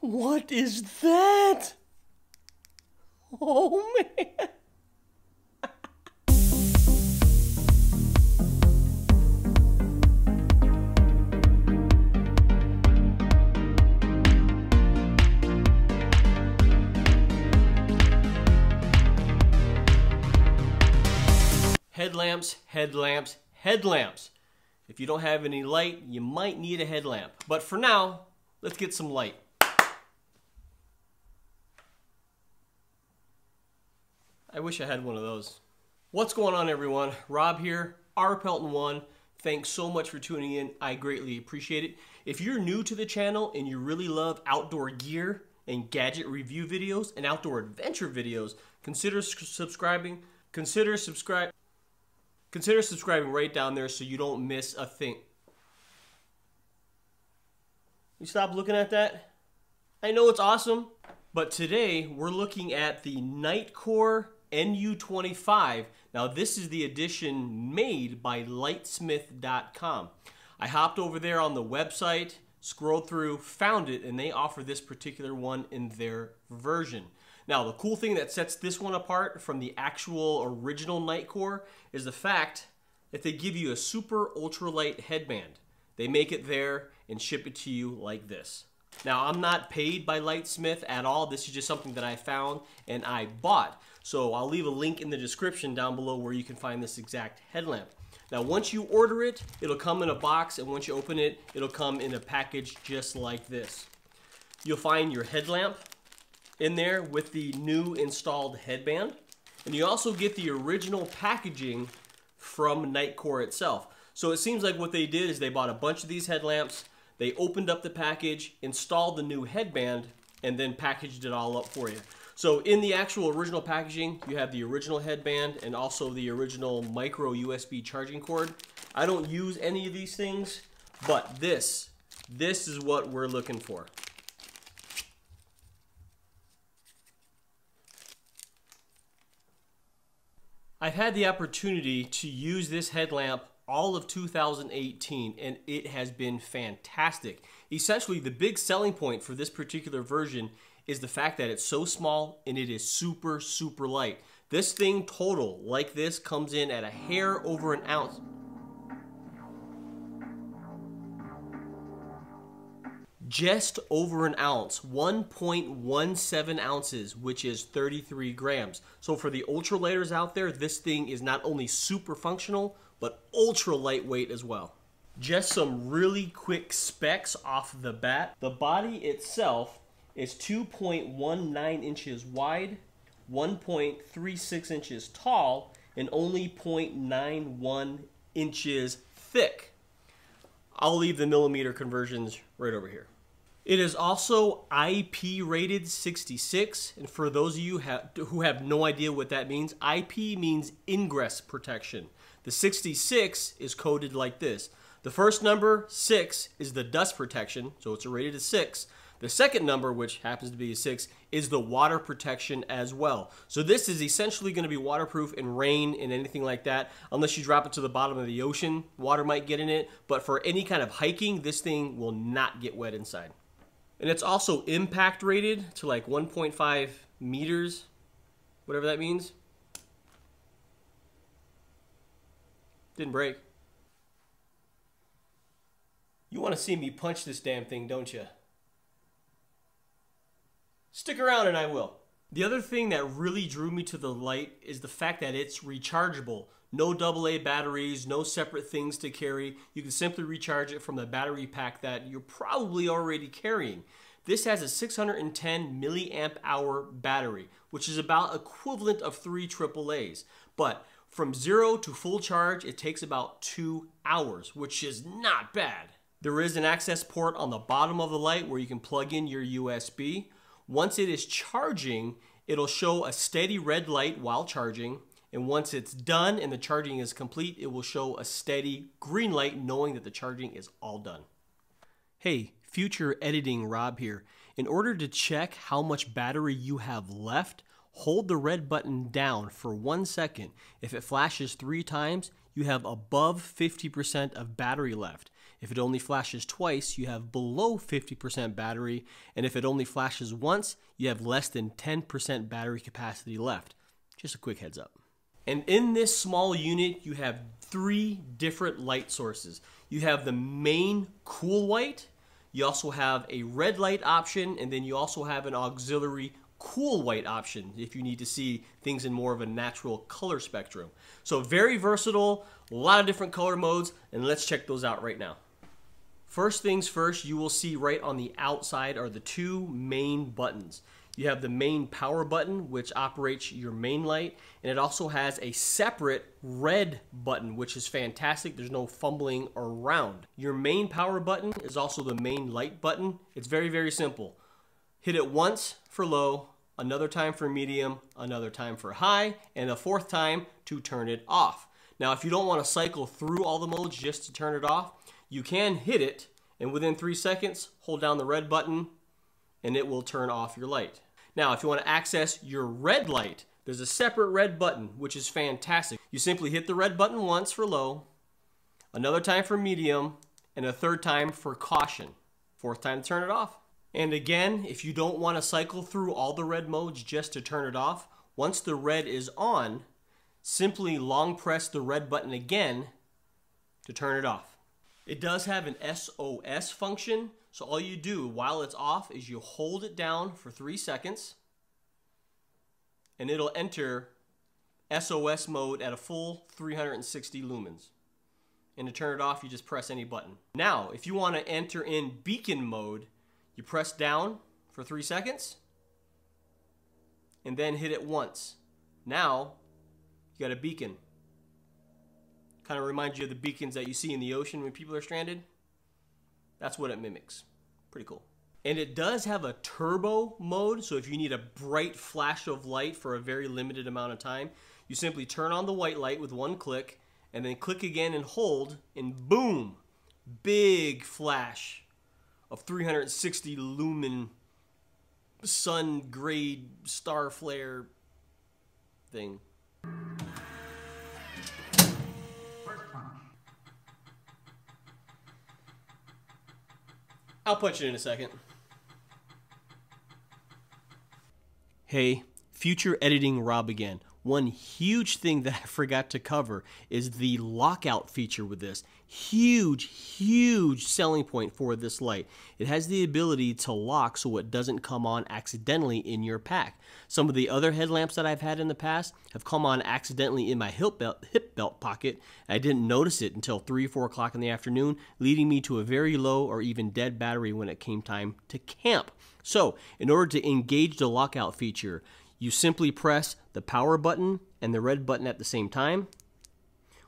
What is that? Oh man. Headlamps, headlamps, headlamps. If you don't have any light, you might need a headlamp. But for now, let's get some light. I wish I had one of those. What's going on, everyone? Rob here, R Pelton 1. Thanks so much for tuning in. I greatly appreciate it. If you're new to the channel and you really love outdoor gear and gadget review videos and outdoor adventure videos, consider subscribing right down there so you don't miss a thing. You stop looking at that? I know it's awesome, but today we're looking at the NITECORE NU25. Now this is the edition made by Litesmith.com. I hopped over there on the website, scrolled through, found it, and they offer this particular one in their version. Now the cool thing that sets this one apart from the actual original NITECORE is the fact that they give you a super ultralight headband. They make it there and ship it to you like this. Now I'm not paid by Litesmith at all. This is just something that I found and I bought. So I'll leave a link in the description down below where you can find this exact headlamp. Now once you order it, it'll come in a box, and once you open it, it'll come in a package just like this. You'll find your headlamp in there with the new installed headband, and you also get the original packaging from NITECORE itself. So it seems like what they did is they bought a bunch of these headlamps, they opened up the package, installed the new headband, and then packaged it all up for you. So in the actual original packaging, you have the original headband and also the original micro USB charging cord. I don't use any of these things, but this is what we're looking for. I've had the opportunity to use this headlamp all of 2018, and it has been fantastic. Essentially, the big selling point for this particular version is the fact that it's so small and it is super, super light. This thing total, like this, comes in at a hair over an ounce. Just over an ounce, 1.17 ounces, which is 33 grams. So for the ultralighters out there, this thing is not only super functional, but ultra lightweight as well. Just some really quick specs off the bat. The body itself is 2.19 inches wide, 1.36 inches tall, and only 0.91 inches thick. I'll leave the millimeter conversions right over here. It is also IP rated 66, and for those of you who have no idea what that means, IP means ingress protection. The 66 is coded like this. The first number, 6, is the dust protection, so it's rated as 6. The second number, which happens to be a 6, is the water protection as well. So this is essentially going to be waterproof in rain and anything like that. Unless you drop it to the bottom of the ocean, water might get in it. But for any kind of hiking, this thing will not get wet inside. And it's also impact rated to like 1.5 meters, whatever that means. Didn't break. You want to see me punch this damn thing, don't you? Stick around and I will. The other thing that really drew me to the light is the fact that it's rechargeable. No AA batteries, no separate things to carry. You can simply recharge it from the battery pack that you're probably already carrying. This has a 610 milliamp hour battery, which is about equivalent of 3 AAAs. But from 0 to full charge, it takes about 2 hours, which is not bad. There is an access port on the bottom of the light where you can plug in your USB. Once it is charging, it'll show a steady red light while charging, and once it's done and the charging is complete, it will show a steady green light knowing that the charging is all done. Hey, future editing Rob here. In order to check how much battery you have left, hold the red button down for 1 second. If it flashes 3 times, you have above 50% of battery left. If it only flashes twice, you have below 50% battery, and if it only flashes once, you have less than 10% battery capacity left. Just a quick heads up. And in this small unit, you have 3 different light sources. You have the main cool white, you also have a red light option, and then you also have an auxiliary cool white option if you need to see things in more of a natural color spectrum. So very versatile, a lot of different color modes, and let's check those out right now. First things first, you will see right on the outside are the 2 main buttons. You have the main power button, which operates your main light, and it also has a separate red button, which is fantastic. There's no fumbling around. Your main power button is also the main light button. It's very, very simple. Hit it once for low, another time for medium, another time for high, and a 4th time to turn it off. Now, if you don't want to cycle through all the modes just to turn it off, you can hit it, and within 3 seconds, hold down the red button, and it will turn off your light. Now, if you want to access your red light, there's a separate red button, which is fantastic. You simply hit the red button once for low, another time for medium, and a 3rd time for caution. 4th time to turn it off. And again, if you don't want to cycle through all the red modes just to turn it off, once the red is on, simply long press the red button again to turn it off. It does have an SOS function, so all you do while it's off is you hold it down for 3 seconds and it'll enter SOS mode at a full 360 lumens. And to turn it off, you just press any button. Now, if you want to enter in beacon mode, you press down for 3 seconds and then hit it once. Now, you got a beacon. Kind of reminds you of the beacons that you see in the ocean when people are stranded. That's what it mimics. Pretty cool. And it does have a turbo mode, so if you need a bright flash of light for a very limited amount of time, you simply turn on the white light with 1 click, and then click again and hold, and boom! Big flash of 360 lumen sun grade star flare thing. I'll punch it in a second. Hey, future editing Rob again. One huge thing that I forgot to cover is the lockout feature with this. Huge selling point for this light. It has the ability to lock so it doesn't come on accidentally in your pack. Some of the other headlamps that I've had in the past have come on accidentally in my hip belt pocket. I didn't notice it until 3 or 4 o'clock in the afternoon, leading me to a very low or even dead battery when it came time to camp. So, in order to engage the lockout feature, you simply press the power button and the red button at the same time.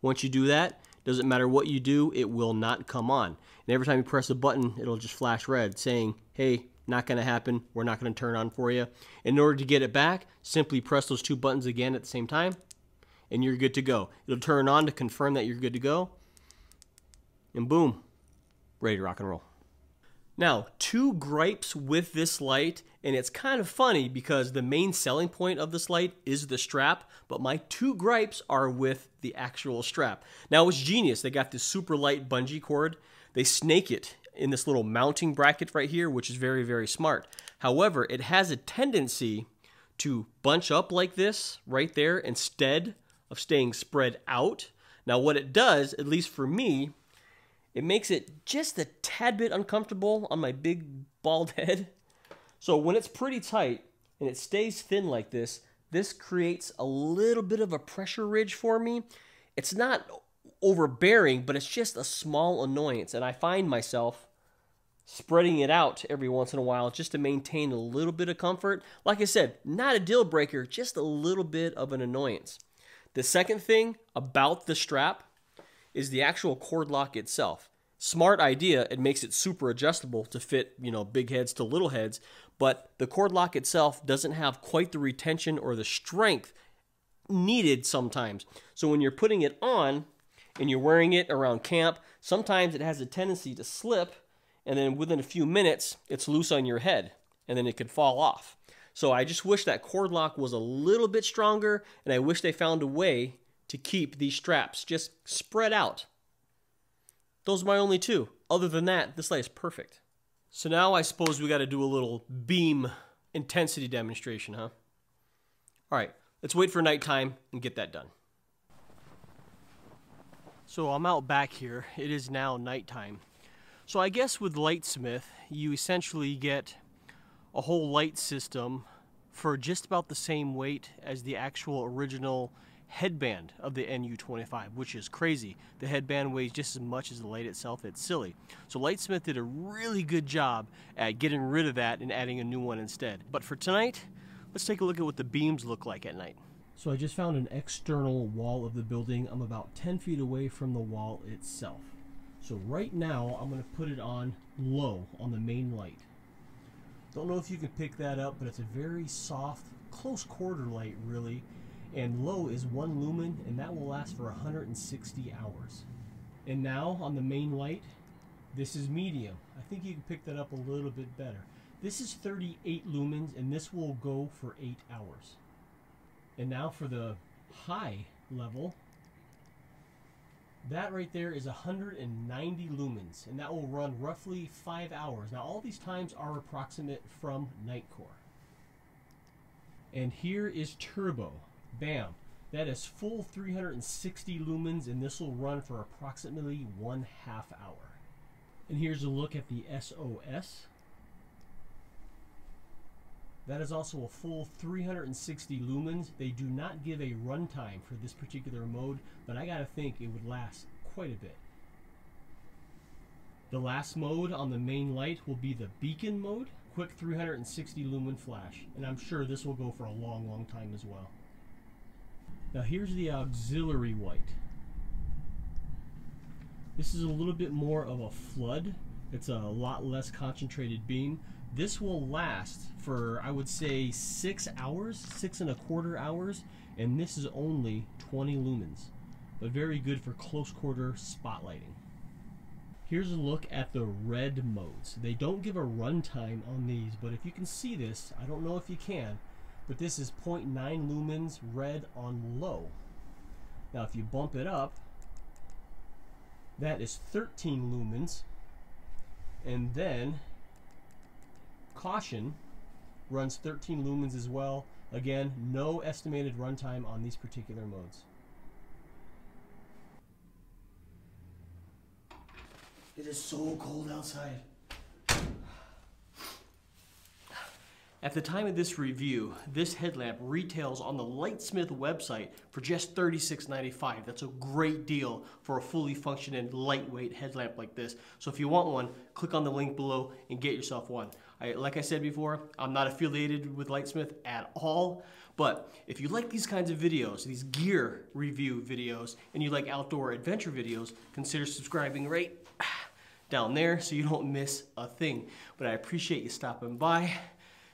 Once you do that, doesn't matter what you do, it will not come on. And every time you press a button, it'll just flash red saying, hey, not going to happen, we're not going to turn on for you. In order to get it back, simply press those 2 buttons again at the same time, and you're good to go. It'll turn on to confirm that you're good to go, and boom, ready to rock and roll. Now, 2 gripes with this light, and it's kind of funny because the main selling point of this light is the strap, but my 2 gripes are with the actual strap. Now, it's genius. They got this super light bungee cord. They snake it in this little mounting bracket right here, which is very, very smart. However, it has a tendency to bunch up like this right there instead of staying spread out. Now, what it does, at least for me, it makes it just a tad bit uncomfortable on my big bald head. So when it's pretty tight and it stays thin like this, this creates a little bit of a pressure ridge for me. It's not overbearing, but it's just a small annoyance. And I find myself spreading it out every once in a while just to maintain a little bit of comfort. Like I said, not a deal breaker, just a little bit of an annoyance. The second thing about the strap is the actual cord lock itself. Smart idea, it makes it super adjustable to fit, you know, big heads to little heads, but the cord lock itself doesn't have quite the retention or the strength needed sometimes. So when you're putting it on and you're wearing it around camp, sometimes it has a tendency to slip, and then within a few minutes, it's loose on your head, and then it could fall off. So I just wish that cord lock was a little bit stronger, and I wish they found a way to keep these straps just spread out. Those are my only 2. other than that, this light is perfect. So now I suppose we got to do a little beam intensity demonstration, huh? All right, let's wait for nighttime and get that done. So I'm out back here. It is now nighttime. So I guess with Litesmith, you essentially get a whole light system for just about the same weight as the actual original headband of the NU25, which is crazy. The headband weighs just as much as the light itself. It's silly. So Litesmith did a really good job at getting rid of that and adding a new one instead. But for tonight, let's take a look at what the beams look like at night. So I just found an external wall of the building. I'm about 10 feet away from the wall itself. So right now, I'm going to put it on low on the main light. Don't know if you can pick that up, but it's a very soft, close quarter light really. And low is 1 lumen, and that will last for 160 hours. And now on the main light, this is medium. I think you can pick that up a little bit better. This is 38 lumens, and this will go for 8 hours. And now for the high level, that right there is 190 lumens, and that will run roughly 5 hours. Now all these times are approximate from NITECORE. And here is turbo. Bam! That is full 360 lumens, and this will run for approximately 1/2 hour. And here's a look at the SOS. That is also a full 360 lumens. They do not give a runtime for this particular mode, but I gotta think it would last quite a bit. The last mode on the main light will be the beacon mode, quick 360 lumen flash, and I'm sure this will go for a long, long time as well. Now here's the auxiliary white. This is a little bit more of a flood. It's a lot less concentrated beam. This will last for, I would say, 6 hours, 6¼ hours, and this is only 20 lumens, but very good for close quarter spotlighting. Here's a look at the red modes. They don't give a runtime on these, but if you can see this, I don't know if you can, but this is 0.9 lumens red on low. Now if you bump it up, that is 13 lumens, and then caution runs 13 lumens as well. Again, no estimated runtime on these particular modes. It is so cold outside. At the time of this review, this headlamp retails on the Litesmith website for just $36.95. That's a great deal for a fully functioning lightweight headlamp like this. So if you want one, click on the link below and get yourself one. Like I said before, I'm not affiliated with Litesmith at all, but if you like these kinds of videos, these gear review videos, and you like outdoor adventure videos, consider subscribing right down there so you don't miss a thing. But I appreciate you stopping by.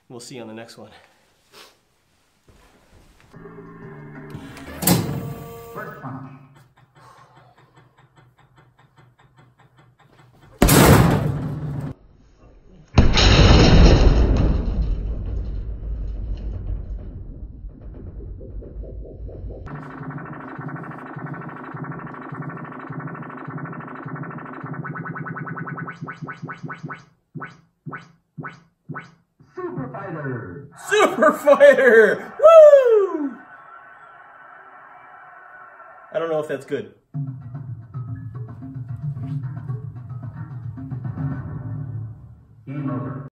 We'll see you on the next one. First punch. Super Fighter! Super Fighter! Woo! I don't know if that's good. Game over.